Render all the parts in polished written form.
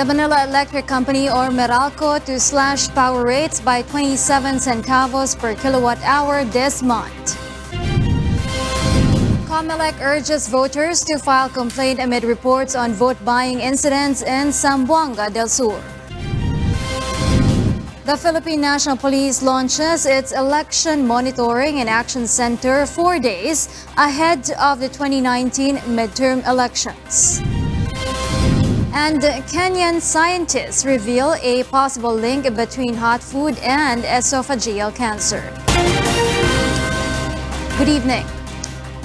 the Manila Electric Company or Meralco to slash power rates by 27 centavos per kilowatt hour this month. Comelec urges voters to file complaint amid reports on vote buying incidents in Zamboanga Del Sur. The Philippine National Police launches its Election Monitoring and Action Center 4 days ahead of the 2019 midterm elections. And Kenyan scientists reveal a possible link between hot food and esophageal cancer. Good evening.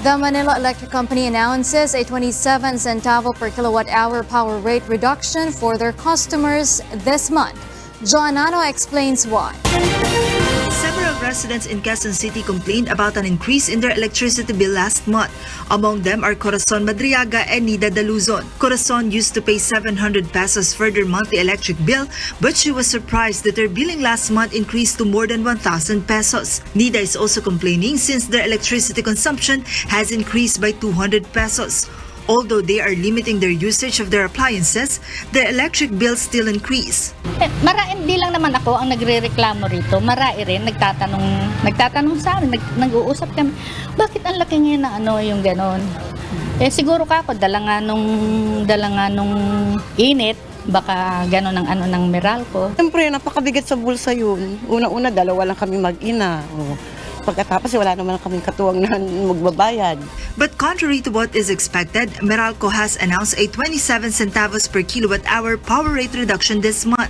The Manila Electric Company announces a 27 centavo per kilowatt hour power rate reduction for their customers this month. Joanano explains why. Several residents in Quezon City complained about an increase in their electricity bill last month. Among them are Corazon Madriaga and Nida Daluzon. Corazon used to pay 700 pesos for their monthly electric bill, but she was surprised that their billing last month increased to more than 1,000 pesos. Nida is also complaining since their electricity consumption has increased by 200 pesos. Although they are limiting their usage of their appliances, the electric bills still increase. Hindi lang naman ako ang nagrereklamo rito. Marami rin nagtatanong sa amin, nag-uusap kami. Bakit ang laki ngayon na yung ganon? Siguro ako dala nga nung init, baka ganon ang ng Meralco. Siyempre, napakabigat sa bulsa yun. Una-una, dalawa lang kami mag-ina. Pagkatapos, wala naman kaming katuwang na magbabayad. But contrary to what is expected, Meralco has announced a 27 centavos per kilowatt hour power rate reduction this month.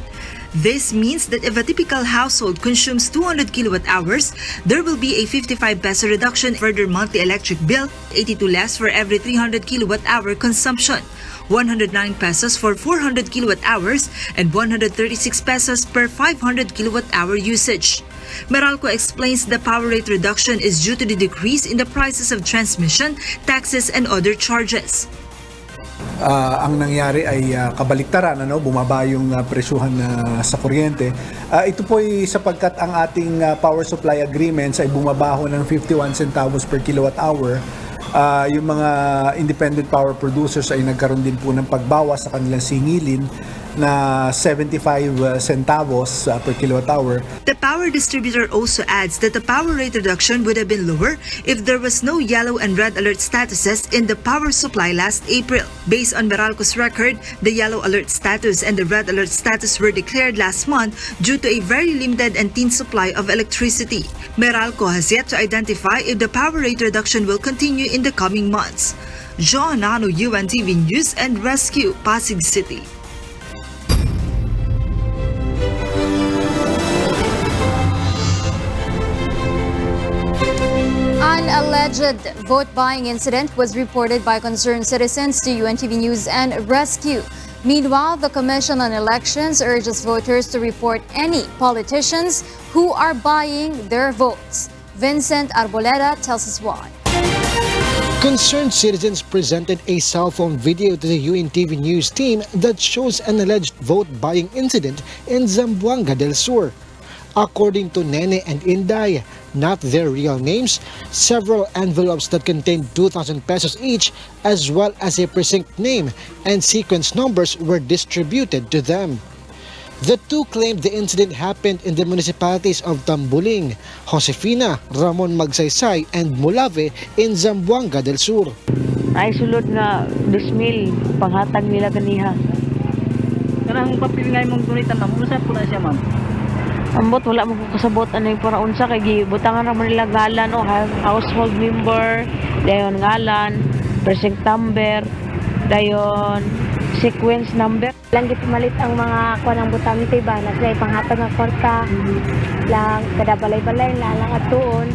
This means that if a typical household consumes 200 kilowatt hours, there will be a 55 peso reduction for their monthly electric bill, 82 less for every 300 kilowatt hour consumption, 109 pesos for 400 kilowatt hours, and 136 pesos per 500 kilowatt hour usage. Meralco explains the power rate reduction is due to the decrease in the prices of transmission, taxes, and other charges. Ang nangyari ay kabaliktaran, bumaba yung presyuhan sa kuryente. Ito po ay sapagkat ang ating power supply agreements ay bumabaho ng 51 centavos per kilowatt hour. Yung mga independent power producers ay nagkaroon din po ng pagbawas sa kanilang singilin na 75 centavos per kilowatt hour. The power distributor also adds that the power rate reduction would have been lower if there was no yellow and red alert statuses in the power supply last April. Based on Meralco's record, the yellow alert status and the red alert status were declared last month due to a very limited and thin supply of electricity. Meralco has yet to identify if the power rate reduction will continue in the coming months. Joanano, UNTV News and Rescue, Pasig City. An alleged vote-buying incident was reported by concerned citizens to UNTV News and Rescue. Meanwhile, the Commission on Elections urges voters to report any politicians who are buying their votes. Vincent Arboleda tells us why. Concerned citizens presented a cell phone video to the UNTV News team that shows an alleged vote-buying incident in Zamboanga Del Sur. According to Nene and Inday, not their real names, several envelopes that contained 2,000 pesos each, as well as a precinct name and sequence numbers were distributed to them. The two claimed the incident happened in the municipalities of Tambuling, Josefina, Ramon Magsaysay, and Mulave in Zamboanga del Sur. Ay sulod nga 2,000 panghatag nila kaniha. Karang papel nga imong gunitan ma'am, usa po na siya ma'am. Ambot wala mo ko kasabot ano yung para unsa kay gibutangan ra man nila ngalan o household member, dayon ngalan, precinct number, dayon sequence number. Lang gipumalit ang mga kuanang butang nito iba na sa panghatag nga kwarta. Lang kada balay-balay lang atuon.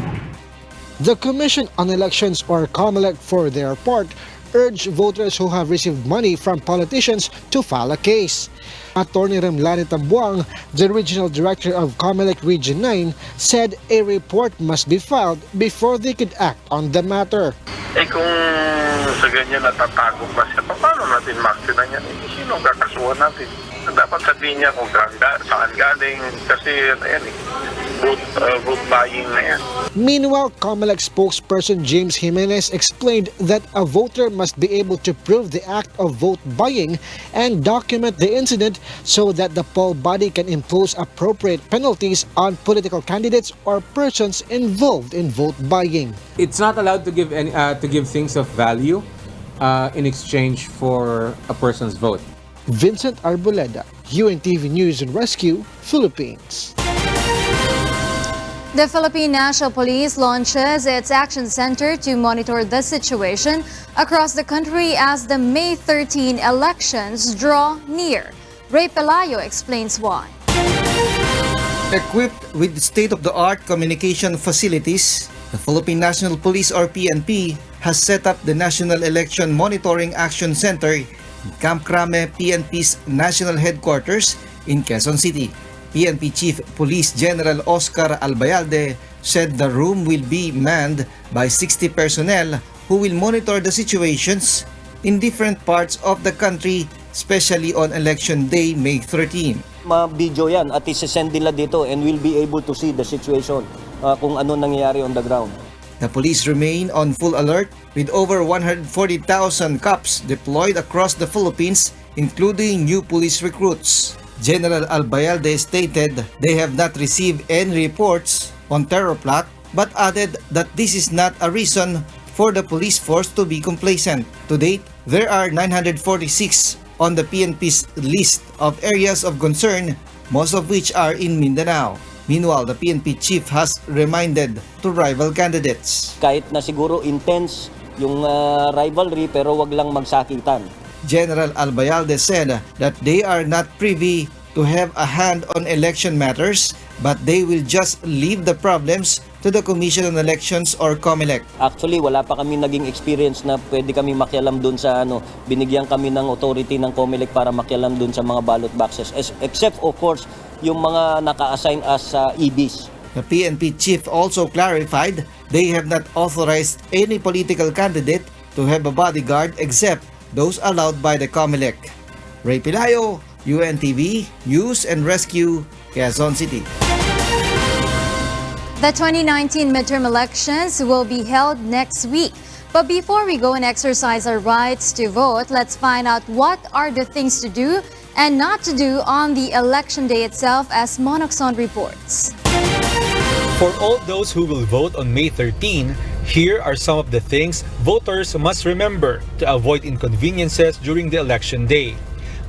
The Commission on Elections or Comelec for their part urged voters who have received money from politicians to file a case. Attorney Remlani Tambuang, the regional director of Comelec Region 9, said a report must be filed before they could act on the matter. Kung sa ganyan natatago pa siya, paano natin maksyonan yan? Sino ang kakasuhan natin? Dapat sabihin niya kung saan galing, kasi vote buying na yan. Meanwhile, Comelec spokesperson James Jimenez explained that a voter must be able to prove the act of vote buying and document the incident so that the poll body can impose appropriate penalties on political candidates or persons involved in vote buying. It's not allowed to give things of value in exchange for a person's vote. Vincent Arboleda, UNTV News and Rescue, Philippines. The Philippine National Police launches its action center to monitor the situation across the country as the May 13 elections draw near. Ray Pelayo explains why. Equipped with state-of-the-art communication facilities, the Philippine National Police or PNP has set up the National Election Monitoring Action Center in Camp Crame, PNP's national headquarters in Quezon City. PNP Chief Police General Oscar Albayalde said the room will be manned by 60 personnel who will monitor the situations in different parts of the country, especially on Election Day, May 13. Ma-video yan at isesend nila dito and we'll be able to see the situation kung ano nangyayari on the ground. The police remain on full alert with over 140,000 cops deployed across the Philippines, including new police recruits. General Albayalde stated they have not received any reports on terror plot but added that this is not a reason for the police force to be complacent. To date, there are 946 on the PNP's list of areas of concern, most of which are in Mindanao. Meanwhile, the PNP chief has reminded to rival candidates. Kahit na siguro intense yung rivalry pero wag lang magsakitan. General Albayalde said that they are not privy to have a hand on election matters but they will just leave the problems to the Commission on Elections or Comelec. Actually, wala pa kami naging experience na pwede kami makialam dun sa binigyan kami ng authority ng Comelec para makialam dun sa mga ballot boxes. Except of course, yung mga naka-assign as EBs. The PNP chief also clarified they have not authorized any political candidate to have a bodyguard except those allowed by the Comelec. Ray Pelayo, UNTV, News and Rescue, Quezon City. The 2019 midterm elections will be held next week. But before we go and exercise our rights to vote, let's find out what are the things to do and not to do on the election day itself, as Monoxon reports. For all those who will vote on May 13, here are some of the things voters must remember to avoid inconveniences during the election day.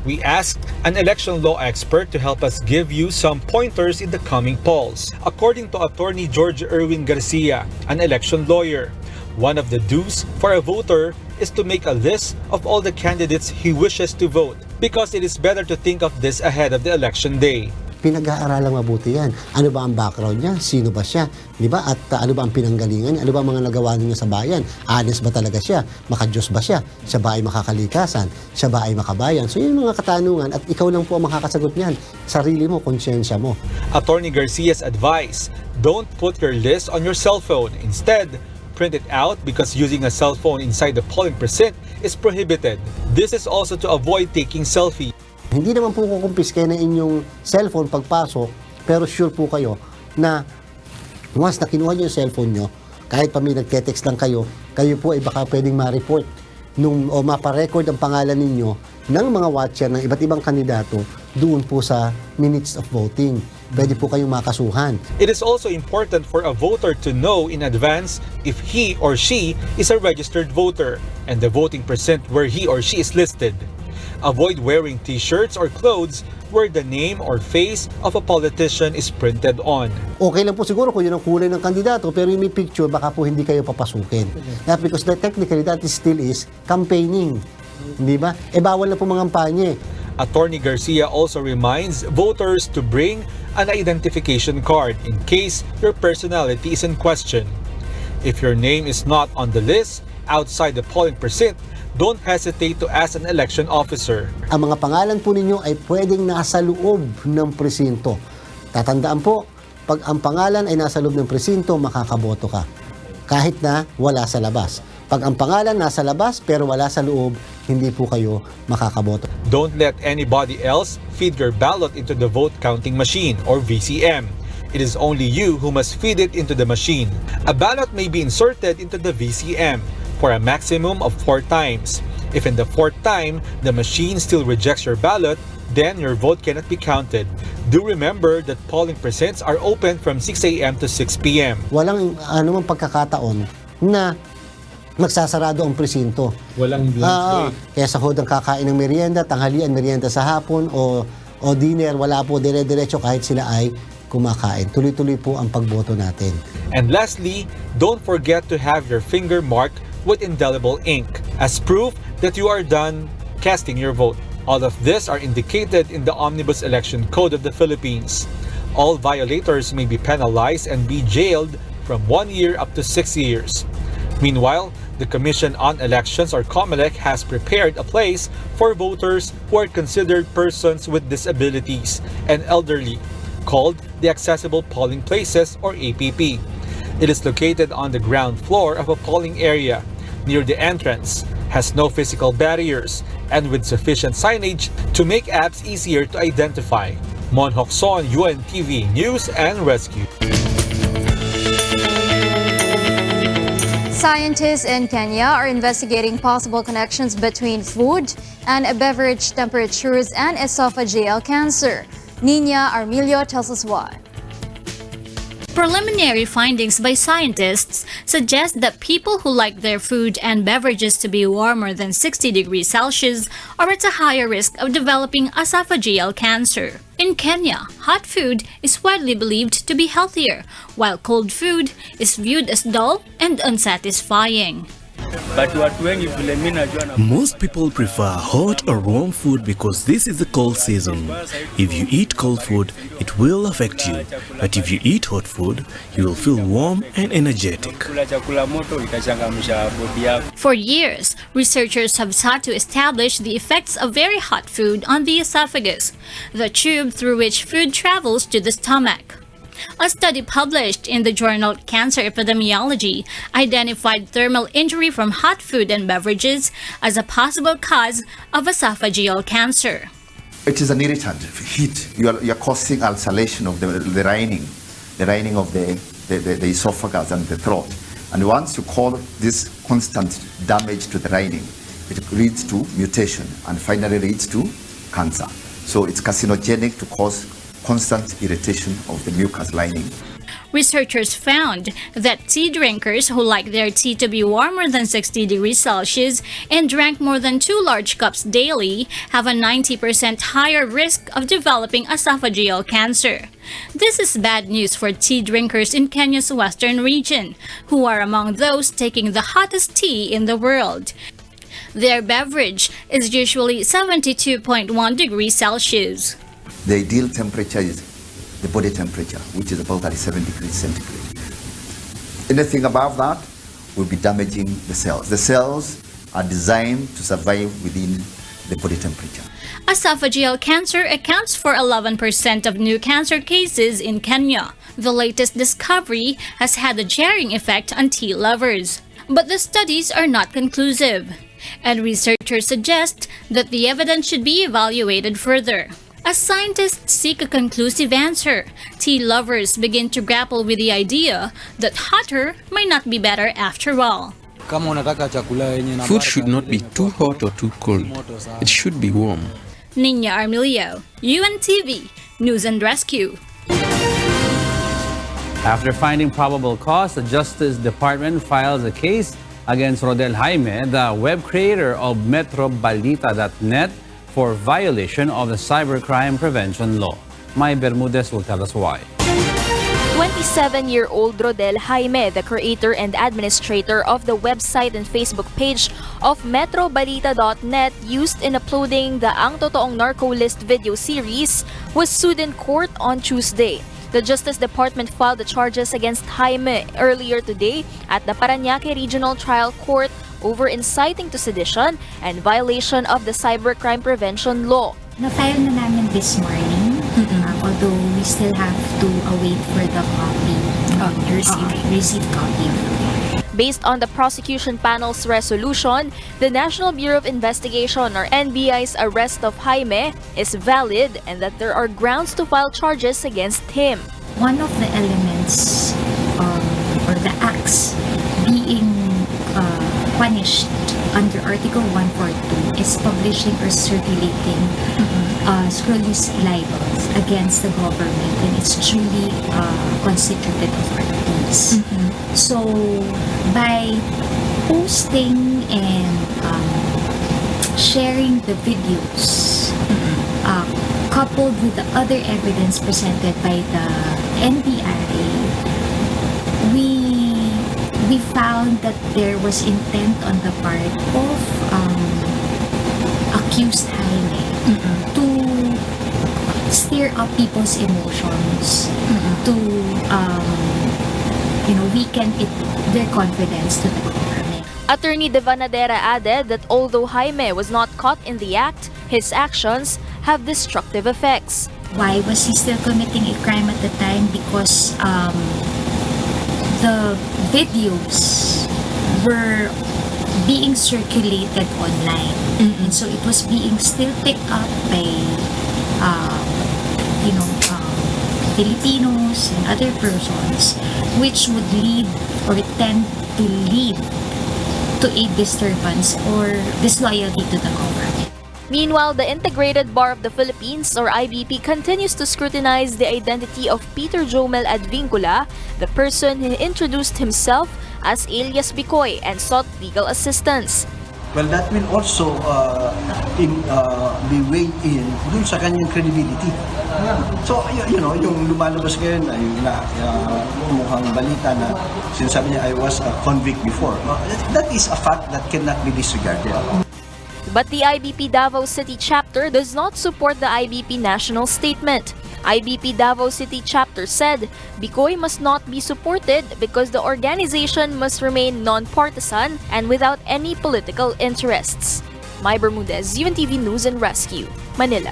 We asked an election law expert to help us give you some pointers in the coming polls. According to Attorney George Erwin Garcia, an election lawyer, one of the do's for a voter is to make a list of all the candidates he wishes to vote because it is better to think of this ahead of the election day. Pinag-aaralang mabuti yan. Ano ba ang background niya? Sino ba siya? Di ba? At ano ba ang pinanggalingan niya? Ano ba ang mga nagawa niya sa bayan? Honest ba talaga siya? Makadiyos ba siya? Siya ba ay makakalikasan? Siya ba ay makabayan? So yun mga katanungan at ikaw lang po ang makakasagot niyan. Sarili mo, konsyensya mo. Attorney Garcia's advice, don't put your list on your cell phone. Instead, print it out because using a cell phone inside the polling precinct is prohibited. This is also to avoid taking selfie. Hindi naman po kukumpiske na inyong cellphone pagpasok, pero sure po kayo na once na kinuha nyo yung cellphone nyo, kahit pa may nagte-text lang kayo, kayo po ay baka pwedeng ma-report o maparecord ang pangalan ninyo ng mga watcher ng iba't ibang kandidato doon po sa minutes of voting. Pwede po kayong makasuhan. It is also important for a voter to know in advance if he or she is a registered voter and the voting precinct where he or she is listed. Avoid wearing t-shirts or clothes where the name or face of a politician is printed on. Okay lang po siguro kung yun ang kulay ng kandidato, pero yung may picture, baka po hindi kayo papasukin. Because technically, that still is campaigning. Hindi ba? Bawal na po mga kampanye. Attorney Garcia also reminds voters to bring an identification card in case your personality is in question. If your name is not on the list outside the polling precinct, don't hesitate to ask an election officer. Ang mga pangalan po ninyo ay pwedeng nasa loob ng presinto. Tatandaan po, pag ang pangalan ay nasa loob ng presinto, makakaboto ka. Kahit na wala sa labas. Pag ang pangalan nasa labas pero wala sa loob, hindi po kayo makakaboto. Don't let anybody else feed your ballot into the vote counting machine or VCM. It is only you who must feed it into the machine. A ballot may be inserted into the VCM for a maximum of 4 times. If in the 4th time, the machine still rejects your ballot, then your vote cannot be counted. Do remember that polling precincts are open from 6 a.m. to 6 p.m. Walang anumang pagkakataon na magsasarado ang presinto. Walang lunch break. Kaya sahod ang kakain ng merienda, tanghalian, merienda sa hapon o dinner, wala po dire-diretso kahit sila ay kumakain. Tuloy-tuloy po ang pagboto natin. And lastly, don't forget to have your finger marked with indelible ink as proof that you are done casting your vote. All of this are indicated in the Omnibus Election Code of the Philippines. All violators may be penalized and be jailed from 1 year up to 6 years. Meanwhile, the Commission on Elections or Comelec has prepared a place for voters who are considered persons with disabilities and elderly, called the Accessible Polling Places or APP. It is located on the ground floor of a polling area near the entrance, has no physical barriers, and with sufficient signage to make apps easier to identify. Mon Hokson, UNTV News and Rescue. Scientists in Kenya are investigating possible connections between food and beverage temperatures and esophageal cancer. Nina Armilio tells us why. Preliminary findings by scientists suggest that people who like their food and beverages to be warmer than 60 degrees Celsius are at a higher risk of developing esophageal cancer. In Kenya, hot food is widely believed to be healthier, while cold food is viewed as dull and unsatisfying. Most people prefer hot or warm food because this is the cold season. If you eat cold food, it will affect you. But if you eat hot food, you will feel warm and energetic. For years, researchers have sought to establish the effects of very hot food on the esophagus, the tube through which food travels to the stomach. A study published in the journal Cancer Epidemiology identified thermal injury from hot food and beverages as a possible cause of esophageal cancer. It is an irritant. Heat, you're causing ulceration of the lining of the esophagus and the throat. And once you cause this constant damage to the lining, it leads to mutation and finally leads to cancer. So it's carcinogenic to cause constant irritation of the mucous lining. Researchers found that tea drinkers who like their tea to be warmer than 60 degrees Celsius and drank more than 2 large cups daily have a 90% higher risk of developing esophageal cancer. This is bad news for tea drinkers in Kenya's western region, who are among those taking the hottest tea in the world. Their beverage is usually 72.1 degrees Celsius. The ideal temperature is the body temperature, which is about 37 degrees centigrade. Anything above that will be damaging the cells. The cells are designed to survive within the body temperature. Esophageal cancer accounts for 11% of new cancer cases in Kenya. The latest discovery has had a jarring effect on tea lovers. But the studies are not conclusive, and researchers suggest that the evidence should be evaluated further. As scientists seek a conclusive answer, tea lovers begin to grapple with the idea that hotter might not be better after all. Food should not be too hot or too cold. It should be warm. Nina Armilio, UNTV News and Rescue. After finding probable cause, the Justice Department files a case against Rodel Jayme, the web creator of MetroBalita.net, for violation of the Cybercrime Prevention Law. Mai Bermudez will tell us why. 27-year-old Rodel Jayme, the creator and administrator of the website and Facebook page of MetroBalita.net used in uploading the Ang Totoong Narco List video series, was sued in court on Tuesday. The Justice Department filed the charges against Jayme earlier today at the Parañaque Regional Trial Court over inciting to sedition and violation of the Cybercrime Prevention Law. Na-file na namin this morning, although we still have to await for the copy, receipt copy. Based on the prosecution panel's resolution, the National Bureau of Investigation or NBI's arrest of Jayme is valid and that there are grounds to file charges against him. one of the elements or the acts being punished under Article 142 is publishing or circulating scurrilous libels against the government, and it's truly constituted of articles. So by posting and sharing the videos coupled with the other evidence presented by the NBI, we found that there was intent on the part of accused Jayme to stir up people's emotions, to weaken their confidence to the government. Attorney De Vanadera added that although Jayme was not caught in the act, his actions have destructive effects. Why was he still committing a crime at the time? Because the videos were being circulated online, and so it was being still picked up by Filipinos and other persons, which would lead or tend to lead to a disturbance or disloyalty to the government. Meanwhile, the Integrated Bar of the Philippines, or IBP, continues to scrutinize the identity of Peter Jomel Advincula, the person who introduced himself as alias Bikoy and sought legal assistance. Well, that will also be weighed in dun sa kanyang credibility. So, yung lumalabas ngayon ay mukhang balita na sinasabi niya, I was a convict before. That is a fact that cannot be disregarded. But the IBP Davao City chapter does not support the IBP national statement. IBP Davao City chapter said Bikoy must not be supported because the organization must remain non-partisan and without any political interests. Mai Bermudez, UNTV News and Rescue, Manila.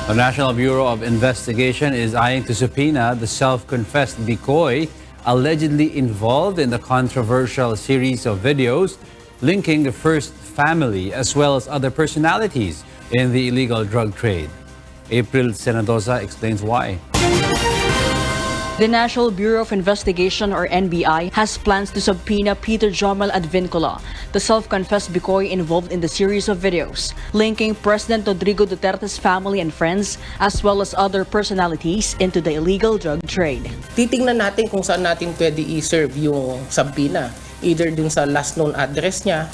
The National Bureau of Investigation is eyeing to subpoena the self-confessed Bikoy, allegedly involved in the controversial series of videos linking the First Family as well as other personalities in the illegal drug trade. April Senadosa explains why. The National Bureau of Investigation, or NBI, has plans to subpoena Peter Jomel Advincula, the self-confessed Bikoy involved in the series of videos linking President Rodrigo Duterte's family and friends as well as other personalities into the illegal drug trade. Titingnan natin kung saan natin pwede i-serve yung subpoena, either dun sa last known address niya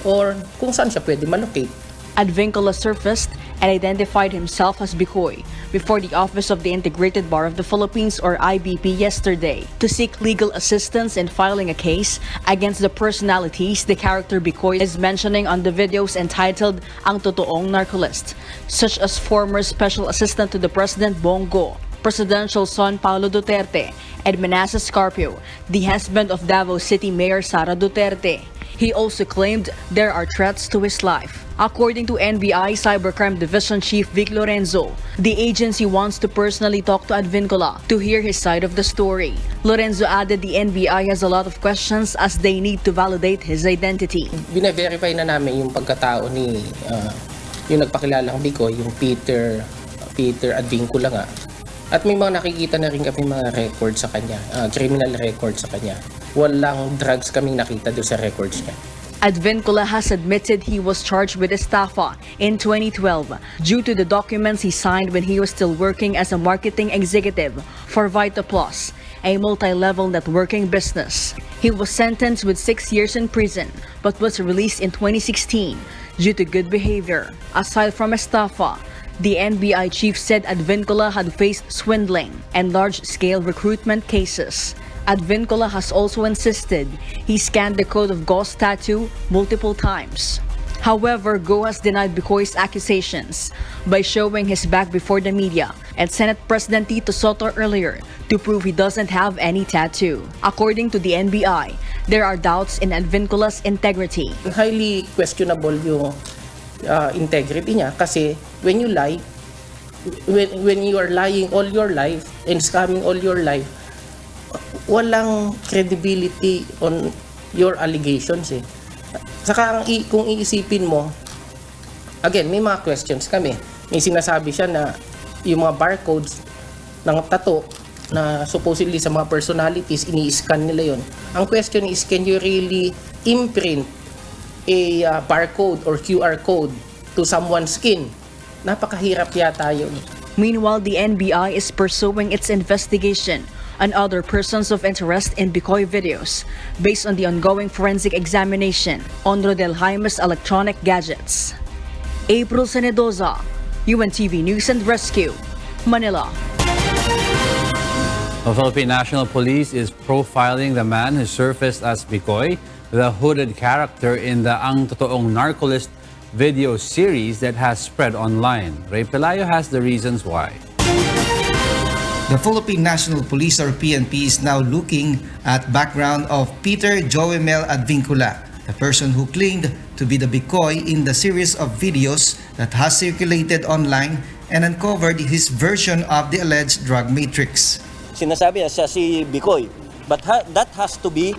or kung saan siya pwede malocate. Advincula surfaced and identified himself as Bikoy before the Office of the Integrated Bar of the Philippines, or IBP, yesterday to seek legal assistance in filing a case against the personalities the character Bikoy is mentioning on the videos entitled Ang Totoong Narcolist, such as former Special Assistant to the President Bongo, presidential son Paulo Duterte, and Manasseh Scarpio, the husband of Davao City Mayor Sara Duterte. He also claimed there are threats to his life. According to NBI Cybercrime Division Chief Vic Lorenzo, the agency wants to personally talk to Advincula to hear his side of the story. Lorenzo added the NBI has a lot of questions as they need to validate his identity. Bine-verify na namin yung pagkatao ni yung nagpakilalang Bikoy, yung Peter Advincula nga. At may mga nakikita na rin kami mga record sa kanya, criminal record sa kanya. Walang drugs kaming nakita doon sa records niya. Advincula has admitted he was charged with estafa in 2012 due to the documents he signed when he was still working as a marketing executive for Vita Plus, a multi-level networking business. He was sentenced with 6 years in prison but was released in 2016 due to good behavior. Aside from estafa, the NBI chief said Advincula had faced swindling and large-scale recruitment cases. Advincula has also insisted he scanned the code of Go's tattoo multiple times. However, Go has denied Bikoy's accusations by showing his back before the media and Senate President Tito Soto earlier to prove he doesn't have any tattoo. According to the NBI, there are doubts in Advincula's integrity. Highly questionable yung integrity niya kasi when you lie, when you are lying all your life and scamming all your life, walang credibility on your allegations eh. Saka kung iisipin mo, again, may mga questions kami. May sinasabi siya na yung mga barcodes ng tattoo na supposedly sa mga personalities, ini-scan nila yon. Ang question is, can you really imprint a barcode or QR code to someone's skin? Napakahirap yata yun. Meanwhile, the NBI is pursuing its investigation on other persons of interest in Bikoy videos based on the ongoing forensic examination on Rodel Jayme's electronic gadgets. April Senedoza, UNTV News and Rescue, Manila. The Philippine National Police is profiling the man who surfaced as Bikoy, the hooded character in the Ang Totoong Narcolist video series that has spread online. Ray Pelayo has the reasons why. The Philippine National Police or PNP is now looking at background of Peter Joemel Advincula, the person who claimed to be the Bikoy in the series of videos that has circulated online and uncovered his version of the alleged drug matrix. Sinasabi niya siya si Bikoy, but that has to be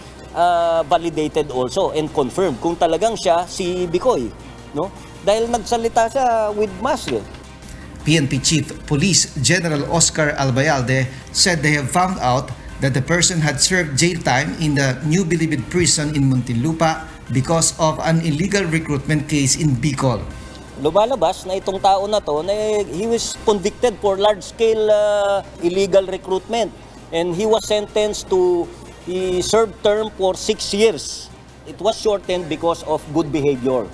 validated also and confirmed kung talagang siya si Bikoy, no? Dahil nagsalita siya with mask. PNP Chief Police General Oscar Albayalde said they have found out that the person had served jail time in the New Bilibid prison in Muntinlupa because of an illegal recruitment case in Bicol. Lumalabas na itong tao na to, he was convicted for large-scale illegal recruitment and he was sentenced to, he served term for 6 years. It was shortened because of good behavior.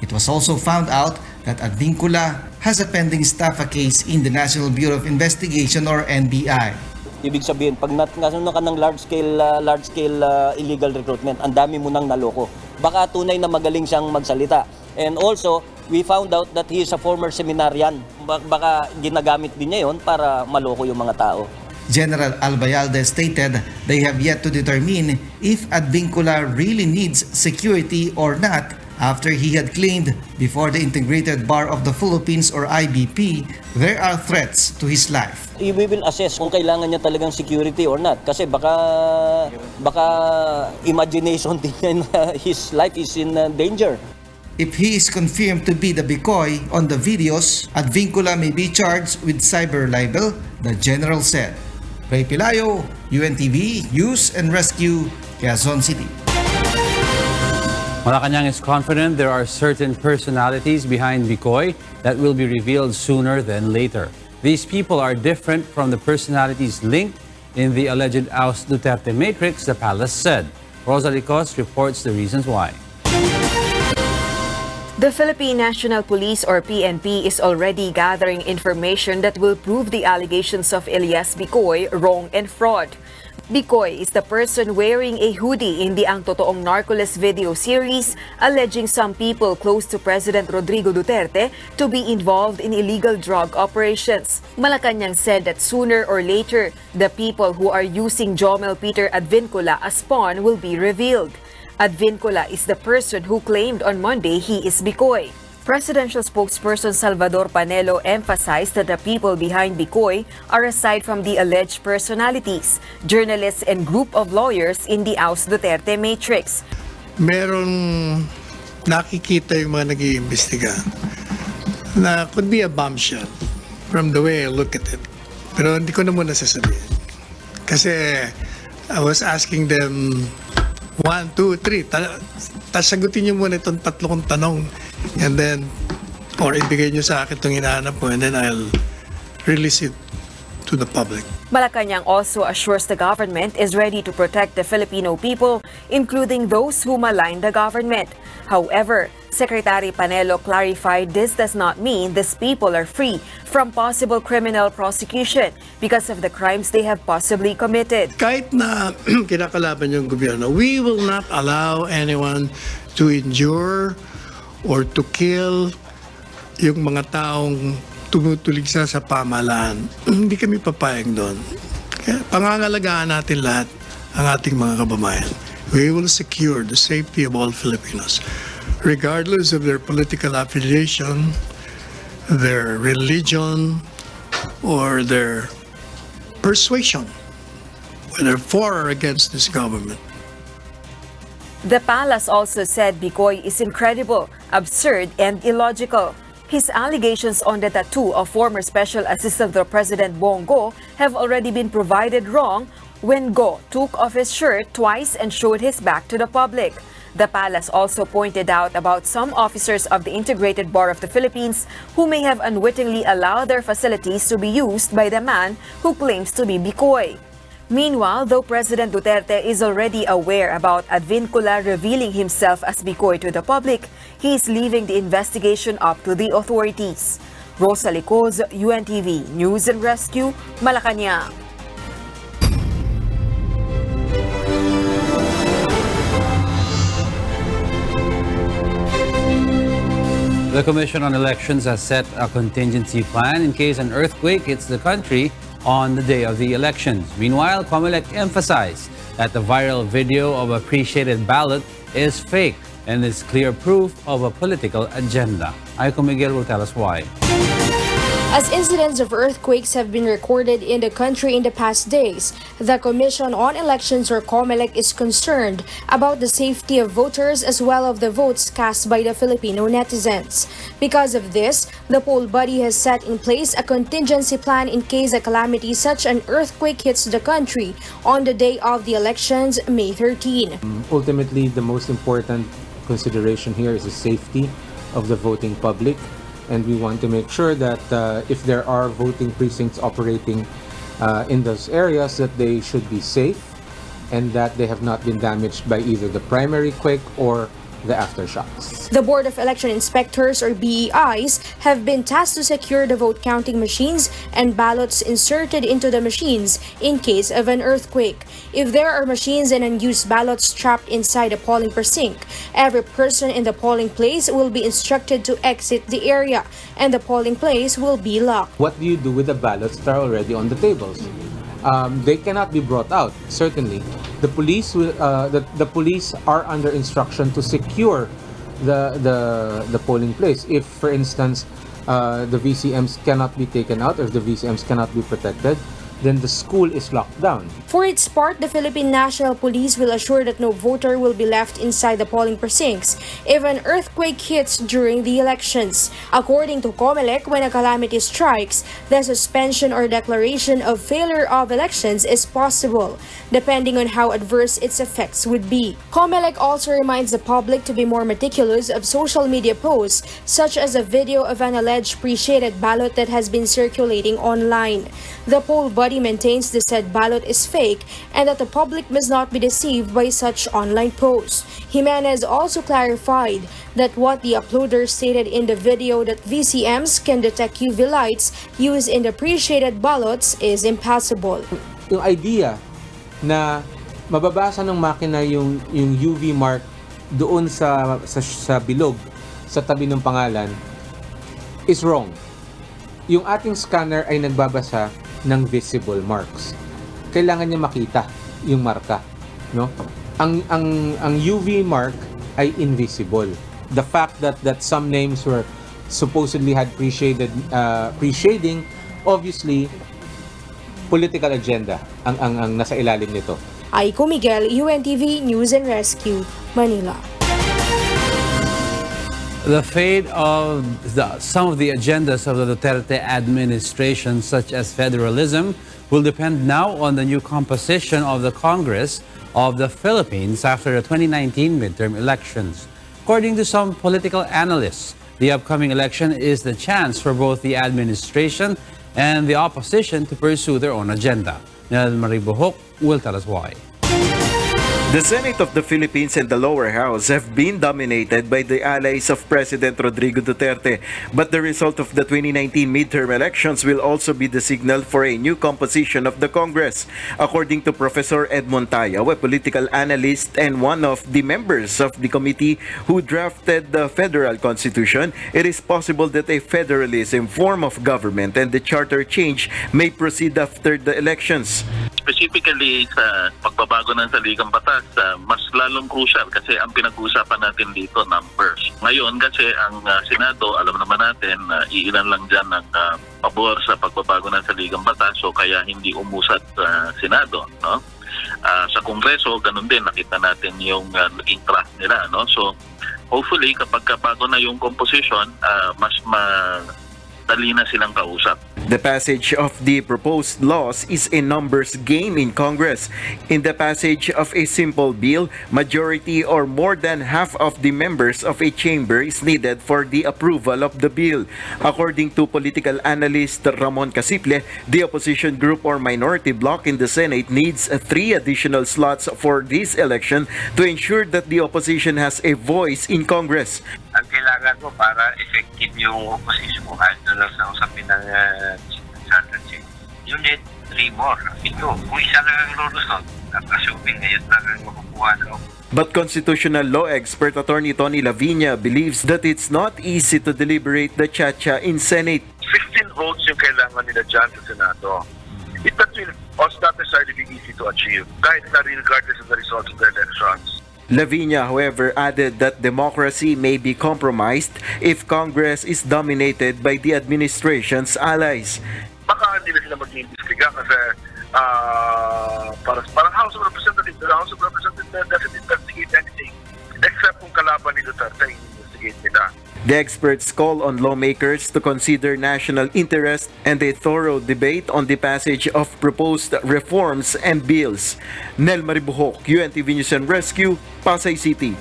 It was also found out that Advincula has a pending staffa case in the National Bureau of Investigation or NBI. Ibig sabihin, pag nakasunod ka ng large-scale illegal recruitment, ang dami mo nang naloko. Baka tunay na magaling siyang magsalita. And also, we found out that he is a former seminarian. Baka ginagamit din niya yon para maloko yung mga tao. General Albayalde stated they have yet to determine if Advincula really needs security or not after he had claimed before the Integrated Bar of the Philippines or IBP there are threats to his life. We will assess kung kailangan niya talagang security or not kasi baka imagination din niya na his life is in danger. If he is confirmed to be the Bikoy on the videos, Advincula may be charged with cyber libel, the general said. Ray Pelayo, UNTV News and Rescue, Quezon City. Malacanang is confident there are certain personalities behind Bikoy that will be revealed sooner than later. These people are different from the personalities linked in the alleged Aus Duterte matrix, the palace said. Rosa Licos reports the reasons why. The Philippine National Police or PNP is already gathering information that will prove the allegations of Elias Bikoy wrong and fraud. Bikoy is the person wearing a hoodie in the Ang Totoong Narcolist video series alleging some people close to President Rodrigo Duterte to be involved in illegal drug operations. Malacanang said that sooner or later, the people who are using Jomel Peter Advincula as pawn will be revealed. Advincula is the person who claimed on Monday he is Bikoy. Presidential spokesperson Salvador Panelo emphasized that the people behind Bikoy are aside from the alleged personalities, journalists and group of lawyers in the Aus Duterte matrix. Meron nakikita yung mga nag-iimbestiga na could be a bombshell from the way I look at it. Pero hindi ko na muna sasabihin. Kasi I was asking them 1, 2, 3. Sagutin nyo muna itong tatlong tanong. And then, or ibigay nyo sa akin itong hinahanap ko and then I'll release it to the public. Malacanang also assures the government is ready to protect the Filipino people, including those who malign the government. However, Secretary Panelo clarified this does not mean these people are free from possible criminal prosecution because of the crimes they have possibly committed. Kahit na kinakalaban yung gobyerno, we will not allow anyone to injure or to kill yung mga taong tumutuligsa sa pamahalaan. Hindi kami papayag doon. Kaya pangangalagaan natin lahat ang ating mga kababayan. We will secure the safety of all Filipinos, regardless of their political affiliation, their religion, or their persuasion, whether for or against this government. The palace also said Bikoy is incredible, absurd, and illogical. His allegations on the tattoo of former Special Assistant to President Bongo have already been provided wrong when Go took off his shirt twice and showed his back to the public. The palace also pointed out about some officers of the Integrated Bar of the Philippines who may have unwittingly allowed their facilities to be used by the man who claims to be Bikoy. Meanwhile, though President Duterte is already aware about Advincula revealing himself as Bikoy to the public, he is leaving the investigation up to the authorities. Rosa Licoz, UNTV News and Rescue, Malacanang. The Commission on Elections has set a contingency plan in case an earthquake hits the country on the day of the elections. Meanwhile, Comelec emphasized that the viral video of a pre-shaded ballot is fake and is clear proof of a political agenda. Aiko Miguel will tell us why. As incidents of earthquakes have been recorded in the country in the past days, the Commission on Elections or Comelec is concerned about the safety of voters as well as the votes cast by the Filipino netizens. Because of this, the poll body has set in place a contingency plan in case a calamity such an earthquake hits the country on the day of the elections, May 13. Ultimately, the most important consideration here is the safety of the voting public. And we want to make sure that if there are voting precincts operating in those areas, that they should be safe and that they have not been damaged by either the primary quake or the aftershocks. The Board of Election Inspectors or BEIs have been tasked to secure the vote counting machines and ballots inserted into the machines in case of an earthquake. If there are machines and unused ballots trapped inside a polling precinct, every person in the polling place will be instructed to exit the area and the polling place will be locked. What do you do with the ballots that are already on the tables? They cannot be brought out, certainly. The police will, the police are under instruction to secure the polling place. If, for instance, the VCMs cannot be taken out or if the VCMs cannot be protected, then the school is locked down. For its part, the Philippine National Police will assure that no voter will be left inside the polling precincts if an earthquake hits during the elections. According to Comelec, when a calamity strikes, the suspension or declaration of failure of elections is possible, depending on how adverse its effects would be. Comelec also reminds the public to be more meticulous of social media posts, such as a video of an alleged pre-shaded ballot that has been circulating online. The poll body maintains the said ballot is fake and that the public must not be deceived by such online posts. Jimenez also clarified that what the uploader stated in the video that VCMs can detect UV lights used in the pre-shaded ballots is impossible. Yung idea na mababasa ng makina yung UV mark doon sa bilog sa tabi ng pangalan is wrong. Yung ating scanner ay nagbabasa ng visible marks. Kailangan niya makita yung marka, no? Ang UV mark ay invisible. The fact that some names were supposedly had pre-shading, obviously political agenda ang nasa ilalim nito. Aiko Miguel, UNTV News and Rescue, Manila. The fate of some of the agendas of the Duterte administration, such as federalism, will depend now on the new composition of the Congress of the Philippines after the 2019 midterm elections. According to some political analysts, the upcoming election is the chance for both the administration and the opposition to pursue their own agenda. Nel Maribohok will tell us why. The Senate of the Philippines and the lower house have been dominated by the allies of President Rodrigo Duterte, but the result of the 2019 midterm elections will also be the signal for a new composition of the Congress. According to Professor Edmond Tayo, a political analyst and one of the members of the committee who drafted the federal constitution, it is possible that a federalism form of government and the charter change may proceed after the elections. Specifically sa pagbabago ng saligang batas, mas lalong crucial kasi ang pinag-uusapan natin dito numbers. Ngayon kasi ang Senado, alam naman natin, iilan lang dyan ang pabor sa pagbabago ng saligang batas, so kaya hindi umusad sa Senado, no? Sa Kongreso, ganun din, nakita natin yung naging track nila, no? So hopefully kapag bago na yung composition, mas madali na silang kausap. The passage of the proposed laws is a numbers game in Congress. In the passage of a simple bill, majority or more than half of the members of a chamber is needed for the approval of the bill. According to political analyst Ramon Casiple, the opposition group or minority bloc in the Senate needs 3 additional slots for this election to ensure that the opposition has a voice in Congress. Ang kailangan mo para effective yung opposition mo kahit doon lang sa usapin ng insurgency. You need 3 more. Kung isa lang ang lulusot, at assuming ngayon lang ang makukuha na. But constitutional law expert Attorney Tony Laviña believes that it's not easy to deliberate the chacha in Senate. 15 votes yung kailangan nila dyan sa Senado. That will also not necessarily be easy to achieve, kahit na regardless of the results of the elections. Laviña, however, added that democracy may be compromised if Congress is dominated by the administration's allies. Baka hindi na sila mag-iimbestiga kasi parang House of Representatives, the House of Representatives doesn't investigate anything except kung kalaban ni Duterte i-investigate nila. The experts call on lawmakers to consider national interest and a thorough debate on the passage of proposed reforms and bills. Nel Maribuhok, UNTV News and Rescue, Pasay City.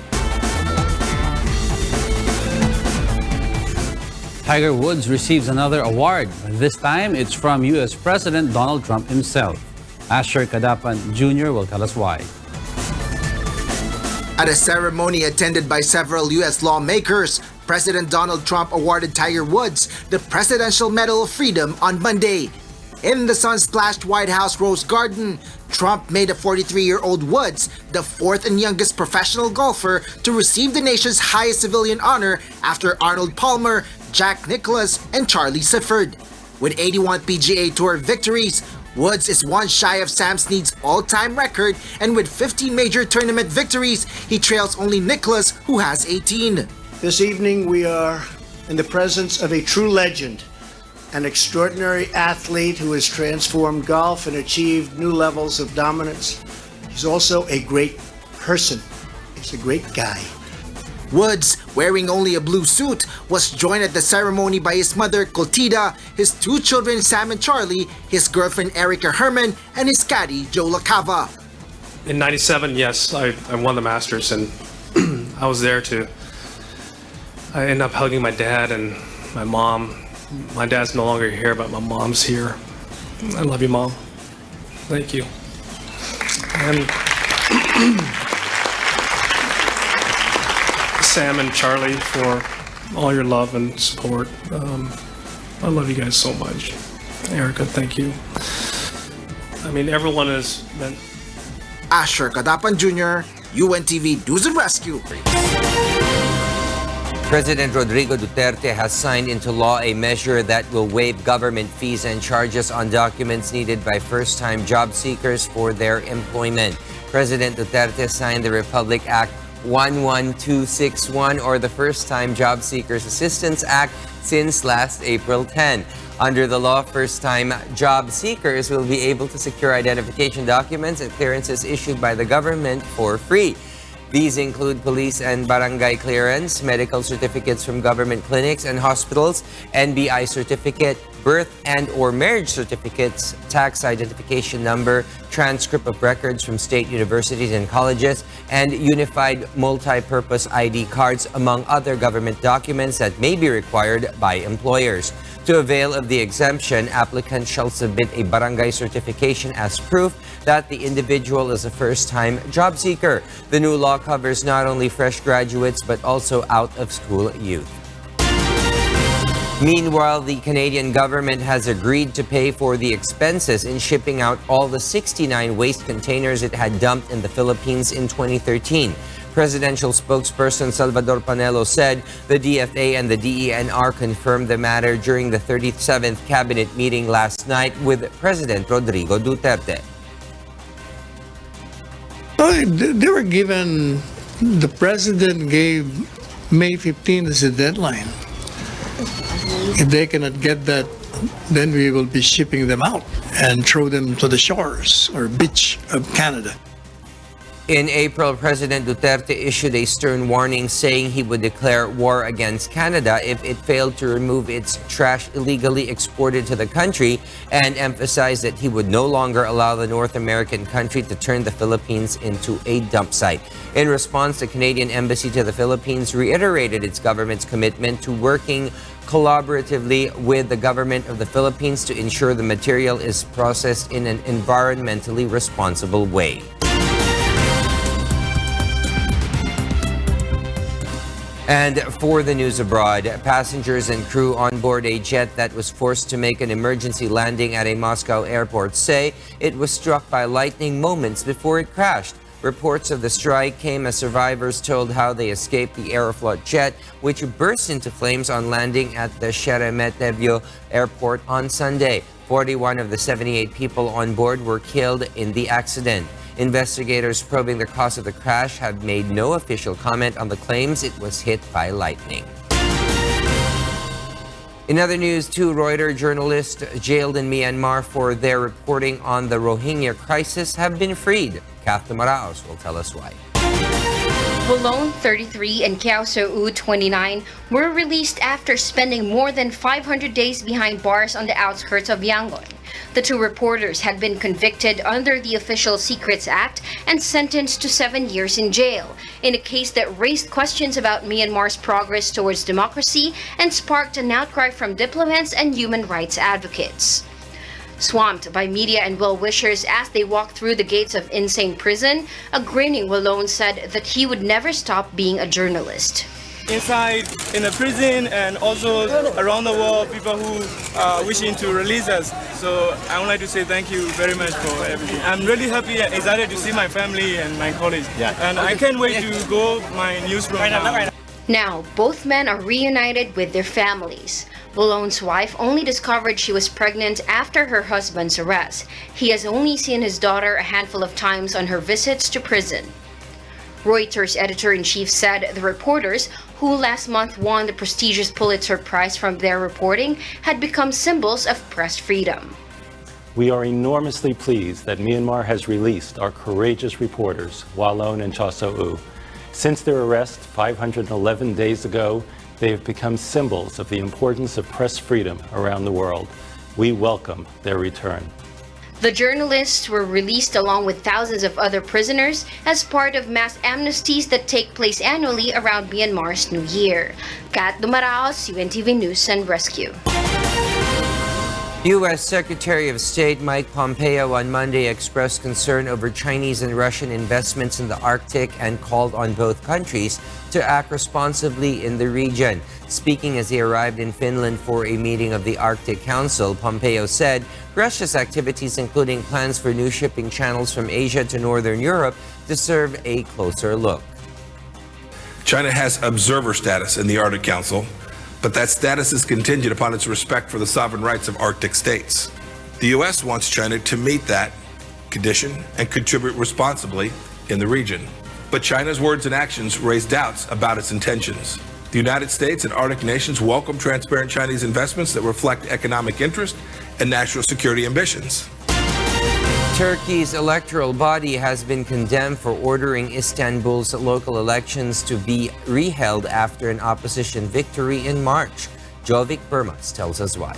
Tiger Woods receives another award. This time, it's from U.S. President Donald Trump himself. Asher Kadapan Jr. will tell us why. At a ceremony attended by several U.S. lawmakers, President Donald Trump awarded Tiger Woods the Presidential Medal of Freedom on Monday. In the sun-splashed White House Rose Garden, Trump made a 43-year-old Woods the 4th and youngest professional golfer to receive the nation's highest civilian honor after Arnold Palmer, Jack Nicklaus, and Charlie Sifford. With 81 PGA Tour victories, Woods is one shy of Sam Snead's all-time record, and with 15 major tournament victories, he trails only Nicklaus, who has 18. This evening we are in the presence of a true legend, an extraordinary athlete who has transformed golf and achieved new levels of dominance. He's also a great person. He's a great guy. Woods, wearing only a blue suit, was joined at the ceremony by his mother, Clotilda, his 2 children, Sam and Charlie, his girlfriend, Erica Herman, and his caddy, Joe LaCava. In '97, yes, I won the Masters, and I was there I ended up hugging my dad and my mom. My dad's no longer here, but my mom's here. I love you, Mom. Thank you. And Sam and Charlie, for all your love and support. I love you guys so much. Erica, thank you. I mean, everyone has been... Asher Kadapan Jr., UNTV News and Rescue. President Rodrigo Duterte has signed into law a measure that will waive government fees and charges on documents needed by first-time job seekers for their employment. President Duterte signed the Republic Act 11261, or the First-Time Job Seekers Assistance Act, since last April 10. Under the law, first-time job seekers will be able to secure identification documents and clearances issued by the government for free. These include police and barangay clearance, medical certificates from government clinics and hospitals, NBI certificate, birth and or marriage certificates, tax identification number, transcript of records from state universities and colleges, and unified multi-purpose ID cards, among other government documents that may be required by employers. To avail of the exemption, applicants shall submit a barangay certification as proof that the individual is a first-time job seeker. The new law covers not only fresh graduates but also out-of-school youth. Meanwhile, the Canadian government has agreed to pay for the expenses in shipping out all the 69 waste containers it had dumped in the Philippines in 2013. Presidential spokesperson Salvador Panelo said the DFA and the DENR confirmed the matter during the 37th cabinet meeting last night with President Rodrigo Duterte. They were given, the president gave May 15 as a deadline. If they cannot get that, then we will be shipping them out and throw them to the shores or beach of Canada. In April, President Duterte issued a stern warning saying he would declare war against Canada if it failed to remove its trash illegally exported to the country, and emphasized that he would no longer allow the North American country to turn the Philippines into a dump site. In response, the Canadian Embassy to the Philippines reiterated its government's commitment to working collaboratively with the government of the Philippines to ensure the material is processed in an environmentally responsible way. And for the news abroad, passengers and crew on board a jet that was forced to make an emergency landing at a Moscow airport say it was struck by lightning moments before it crashed. Reports of the strike came as survivors told how they escaped the Aeroflot jet, which burst into flames on landing at the Sheremetyevo airport on Sunday. 41 of the 78 people on board were killed in the accident. Investigators probing the cause of the crash have made no official comment on the claims it was hit by lightning. In other news, 2 Reuters journalists jailed in Myanmar for their reporting on the Rohingya crisis have been freed. Kath Maraos will tell us why. Walone, 33, and Kiao Seu, 29, were released after spending more than 500 days behind bars on the outskirts of Yangon. The 2 reporters had been convicted under the Official Secrets Act and sentenced to 7 years in jail, in a case that raised questions about Myanmar's progress towards democracy and sparked an outcry from diplomats and human rights advocates. Swamped by media and well-wishers as they walked through the gates of insane prison, a grinning Walone said that he would never stop being a journalist. Inside in the prison and also around the world, people who are wishing to release us. So I would like to say thank you very much for everything. I'm really happy and excited to see my family and my colleagues. And I can't wait to go my newsroom now. Now, both men are reunited with their families. Walone's wife only discovered she was pregnant after her husband's arrest. He has only seen his daughter a handful of times on her visits to prison. Reuters editor-in-chief said the reporters, who last month won the prestigious Pulitzer Prize from their reporting, had become symbols of press freedom. We are enormously pleased that Myanmar has released our courageous reporters, Walone and Kiao Seu. Since their arrest 511 days ago, they have become symbols of the importance of press freedom around the world. We welcome their return. The journalists were released along with thousands of other prisoners as part of mass amnesties that take place annually around Myanmar's New Year. Kat Dumaraos, UNTV News and Rescue. U.S. Secretary of State Mike Pompeo on Monday expressed concern over Chinese and Russian investments in the Arctic and called on both countries to act responsibly in the region. Speaking as he arrived in Finland for a meeting of the Arctic Council, Pompeo said Russia's activities, including plans for new shipping channels from Asia to Northern Europe, deserve a closer look. China has observer status in the Arctic Council, but that status is contingent upon its respect for the sovereign rights of Arctic states. The U.S. wants China to meet that condition and contribute responsibly in the region. But China's words and actions raise doubts about its intentions. The United States and Arctic nations welcome transparent Chinese investments that reflect economic interest and national security ambitions. Turkey's electoral body has been condemned for ordering Istanbul's local elections to be reheld after an opposition victory in March. Jovic Burmas tells us why.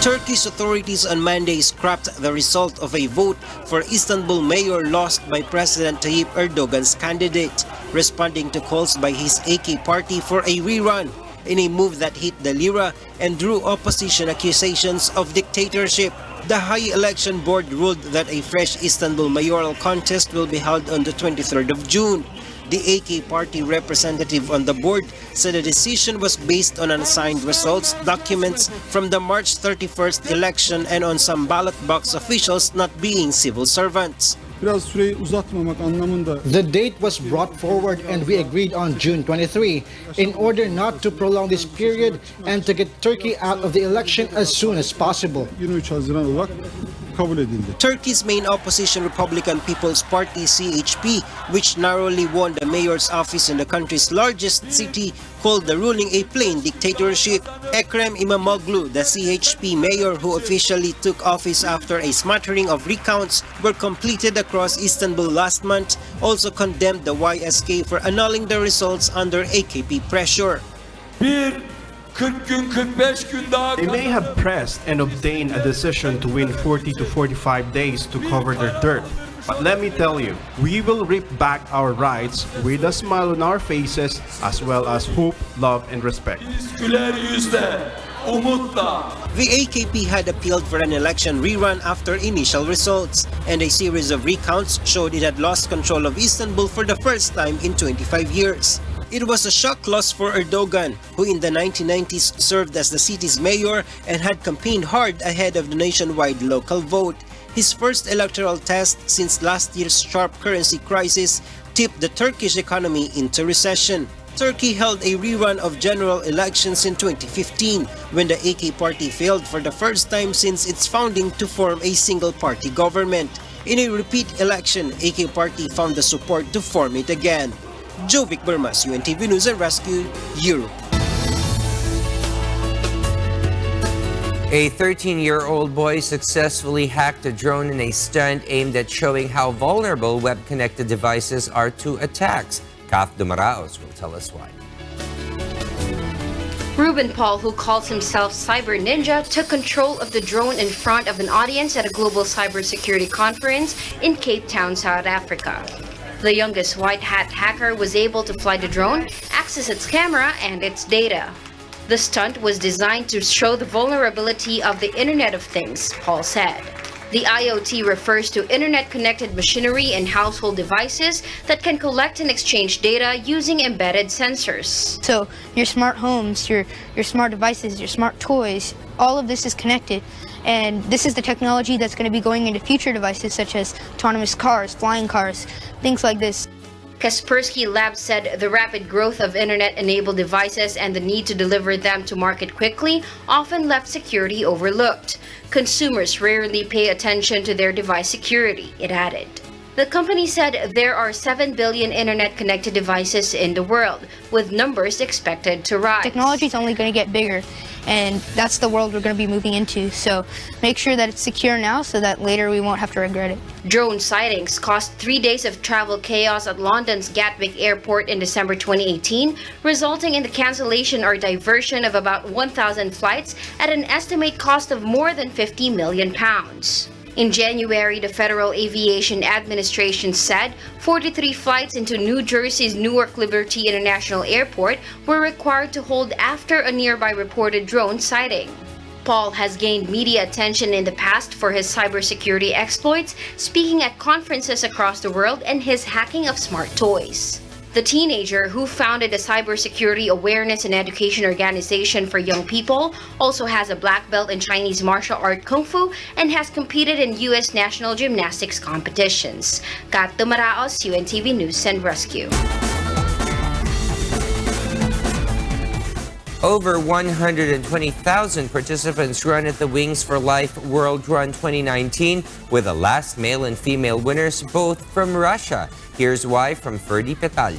Turkish authorities on Monday scrapped the result of a vote for Istanbul mayor lost by President Tayyip Erdogan's candidate, responding to calls by his AK party for a rerun, in a move that hit the lira and drew opposition accusations of dictatorship. The High Election Board ruled that a fresh Istanbul mayoral contest will be held on the 23rd of June. The AK party representative on the board said the decision was based on unassigned results documents from the March 31st election and on some ballot box officials not being civil servants. The date was brought forward and we agreed on June 23 in order not to prolong this period and to get Turkey out of the election as soon as possible. kabul edildi. Turkey's main opposition Republican People's Party CHP, which narrowly won the mayor's office in the country's largest city, called the ruling a plain dictatorship. Ekrem İmamoğlu, the CHP mayor who officially took office after a smattering of recounts were completed across Istanbul last month, also condemned the YSK for annulling the results under AKP pressure. They may have pressed and obtained a decision to win 40 to 45 days to cover their dirt. But let me tell you, we will reap back our rights with a smile on our faces, as well as hope, love, and respect. The AKP had appealed for an election rerun after initial results, and a series of recounts showed it had lost control of Istanbul for the first time in 25 years. It was a shock loss for Erdogan, who in the 1990s served as the city's mayor and had campaigned hard ahead of the nationwide local vote. His first electoral test since last year's sharp currency crisis tipped the Turkish economy into recession. Turkey held a rerun of general elections in 2015, when the AK party failed for the first time since its founding to form a single-party government. In a repeat election, AK party found the support to form it again. Jovic Burmas, UNTV News and Rescue, Europe. A 13-year-old boy successfully hacked a drone in a stunt aimed at showing how vulnerable web-connected devices are to attacks. Kath Dumaraos will tell us why. Ruben Paul, who calls himself Cyber Ninja, took control of the drone in front of an audience at a global cybersecurity conference in Cape Town, South Africa. The youngest white hat hacker was able to fly the drone, access its camera and its data. The stunt was designed to show the vulnerability of the Internet of Things, Paul said. The IoT refers to internet-connected machinery and household devices that can collect and exchange data using embedded sensors. So your smart homes, your smart devices, your smart toys, all of this is connected. And this is the technology that's going to be going into future devices such as autonomous cars, flying cars, things like this. Kaspersky Labs said the rapid growth of internet-enabled devices and the need to deliver them to market quickly often left security overlooked. Consumers rarely pay attention to their device security, it added. The company said there are 7 billion internet-connected devices in the world, with numbers expected to rise. Technology is only going to get bigger, and that's the world we're going to be moving into. So make sure that it's secure now so that later we won't have to regret it. Drone sightings caused 3 days of travel chaos at London's Gatwick Airport in December 2018, resulting in the cancellation or diversion of about 1,000 flights at an estimated cost of more than £50 million. In January, the Federal Aviation Administration said 43 flights into New Jersey's Newark Liberty International Airport were required to hold after a nearby reported drone sighting. Paul has gained media attention in the past for his cybersecurity exploits, speaking at conferences across the world, and his hacking of smart toys. The teenager, who founded a cybersecurity awareness and education organization for young people, also has a black belt in Chinese martial art Kung Fu and has competed in U.S. national gymnastics competitions. Kat Dumaraos, UNTV News and Rescue. Over 120,000 participants run at the Wings for Life World Run 2019, with the last male and female winners both from Russia. Here's why from Ferdy Petalio.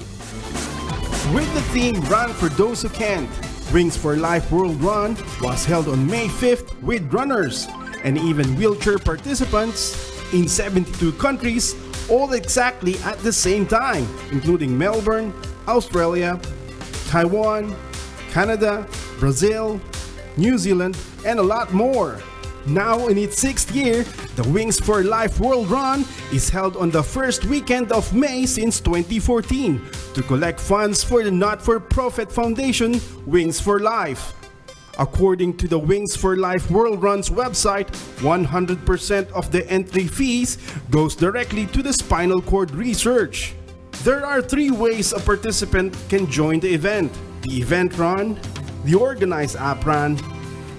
With the theme Run for Those Who Can't, Wings for Life World Run was held on May 5th with runners and even wheelchair participants in 72 countries, all exactly at the same time, including Melbourne, Australia, Taiwan, Canada, Brazil, New Zealand, and a lot more. Now in its 6th year, the Wings for Life World Run is held on the first weekend of May since 2014 to collect funds for the not-for-profit foundation Wings for Life. According to the Wings for Life World Run's website, 100% of the entry fees goes directly to the spinal cord research. There are 3 ways a participant can join the event: the event run, the organized app run,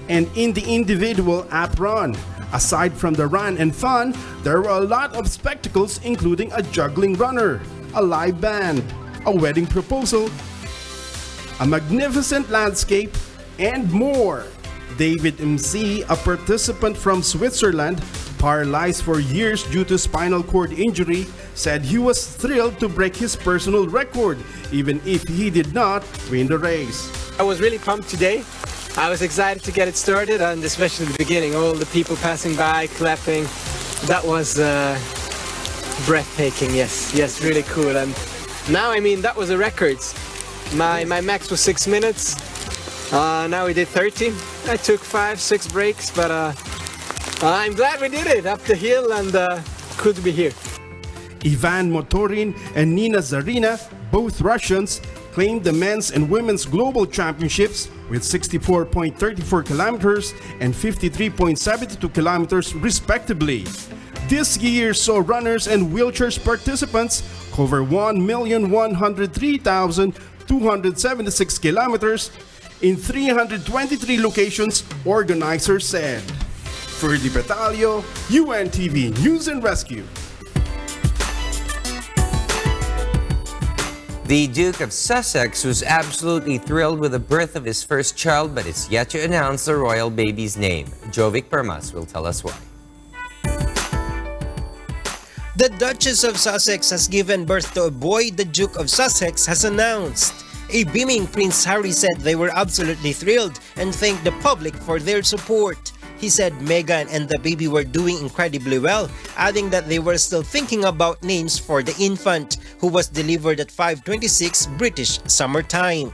and in the individual app run. Aside from the run and fun, there were a lot of spectacles, including a juggling runner, a live band, a wedding proposal, a magnificent landscape, and more. David MC, a participant from Switzerland, paralyzed for years due to spinal cord injury, said he was thrilled to break his personal record, even if he did not win the race. I was really pumped today. I was excited to get it started, and especially the beginning, all the people passing by, clapping. That was breathtaking, yes, really cool. And now, I mean, that was a record. My max was 6 minutes. Now we did 30. I took 5-6 breaks, but I'm glad we did it up the hill, and cool to be here. Ivan Motorin and Nina Zarina, both Russians, claimed the men's and women's global championships with 64.34 kilometers and 53.72 kilometers respectively. This year saw runners and wheelchair participants cover 1,103,276 kilometers in 323 locations, organizers said. Ferdy Petalio, UNTV News and Rescue. The Duke of Sussex was absolutely thrilled with the birth of his first child, but is yet to announce the royal baby's name. Jovic Permas will tell us why. The Duchess of Sussex has given birth to a boy, the Duke of Sussex has announced. A beaming Prince Harry said they were absolutely thrilled and thanked the public for their support. He said Meghan and the baby were doing incredibly well, adding that they were still thinking about names for the infant, who was delivered at 5:26 British Summer Time.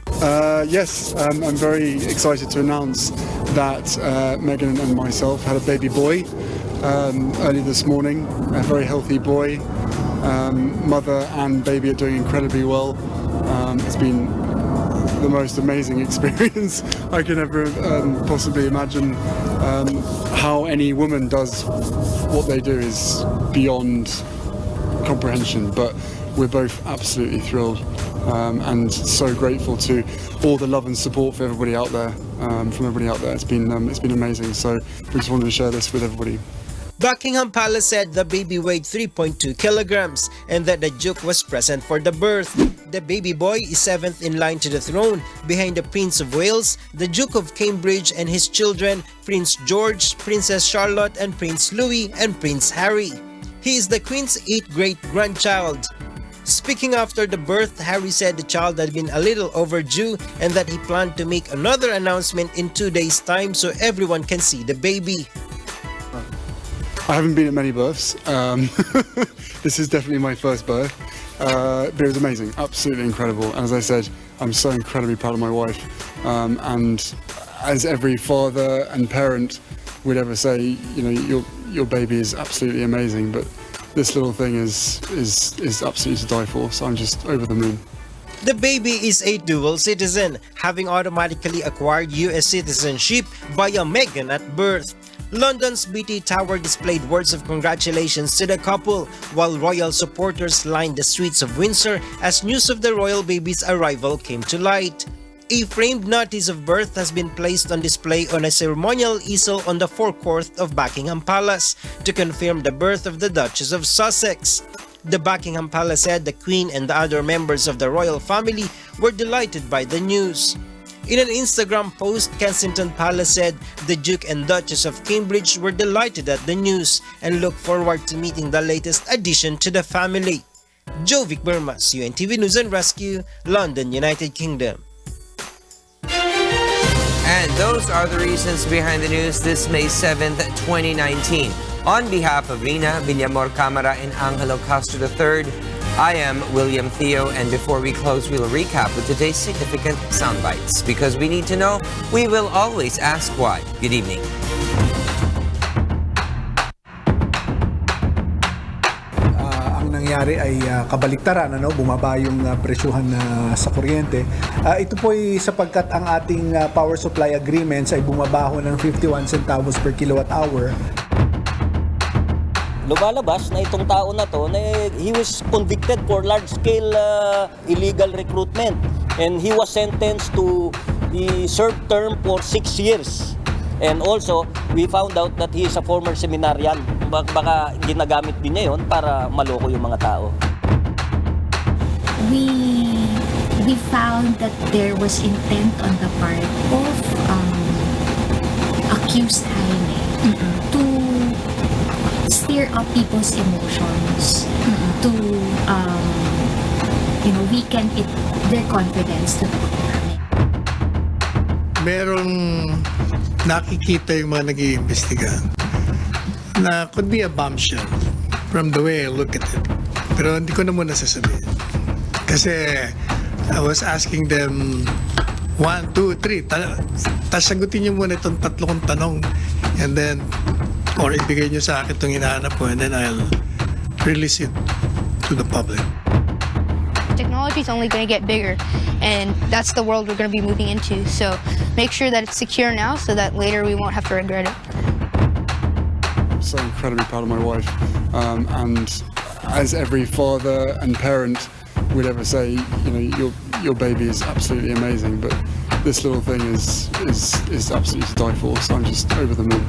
Yes, I'm very excited to announce that Meghan and myself had a baby boy early this morning, a very healthy boy. Mother and baby are doing incredibly well. It's been the most amazing experience I can ever possibly imagine. How any woman does what they do is beyond comprehension, but we're both absolutely thrilled and so grateful to all the love and support for everybody out there, from everybody out there. It's been amazing, so we just wanted to share this with everybody. Buckingham Palace said the baby weighed 3.2 kilograms and that the Duke was present for the birth. The baby boy is 7th in line to the throne, behind the Prince of Wales, the Duke of Cambridge and his children, Prince George, Princess Charlotte and Prince Louis and Prince Harry. He is the Queen's 8th great-grandchild. Speaking after the birth, Harry said the child had been a little overdue and that he planned to make another announcement in 2 days' time so everyone can see the baby. I haven't been at many births. This is definitely my first birth, but it was amazing, absolutely incredible. And as I said, I'm so incredibly proud of my wife. And as every father and parent would ever say, you know, your baby is absolutely amazing, but this little thing is absolutely to die for. So I'm just over the moon. The baby is a dual citizen, having automatically acquired US citizenship via Meghan at birth. London's BT Tower displayed words of congratulations to the couple, while royal supporters lined the streets of Windsor as news of the royal baby's arrival came to light. A framed notice of birth has been placed on display on a ceremonial easel on the forecourt of Buckingham Palace to confirm the birth of the Duchess of Sussex. The Buckingham Palace said the Queen and the other members of the royal family were delighted by the news. In an Instagram post, Kensington Palace said the Duke and Duchess of Cambridge were delighted at the news and look forward to meeting the latest addition to the family. Jovic Permas, UNTV News and Rescue, London, United Kingdom. And those are the reasons behind the news this May 7th, 2019. On behalf of Rina Villamor Camara and Angelo Castro III, I am William Theo, and before we close, we'll recap with today's significant sound bites. Because we need to know, we will always ask why. Good evening. Ang nangyari ay kabaliktaran, bumaba yung presyuhan sa kuryente. Ito po ay sapagkat ang ating power supply agreements ay bumabaho ng 51 centavos per kilowatt hour. Lumalabas na itong tao na to, he was convicted for large-scale illegal recruitment, and he was sentenced to the served term for 6 years. And also, we found out that he is a former seminarian. Baka ginagamit din niya yun para maloko yung mga tao. We found that there was intent on the part of accused Jaime to up people's emotions to weaken their confidence to talk about it. Merong nakikita yung mga nag-iimbestiga na could be a bombshell from the way I look at it. Pero hindi ko na muna sasabihin. Kasi I was asking them 1, 2, 3. Tapos sagutin nyo muna itong 3 kong tanong. And then, or ibigay nyo sa akin itong hinahanap ko, and then I'll release it to the public. Technology is only going to get bigger, and that's the world we're going to be moving into. So make sure that it's secure now so that later we won't have to regret it. I'm so incredibly proud of my wife, and as every father and parent would ever say, your baby is absolutely amazing, but this little thing is absolutely to die for, so I'm just over the moon.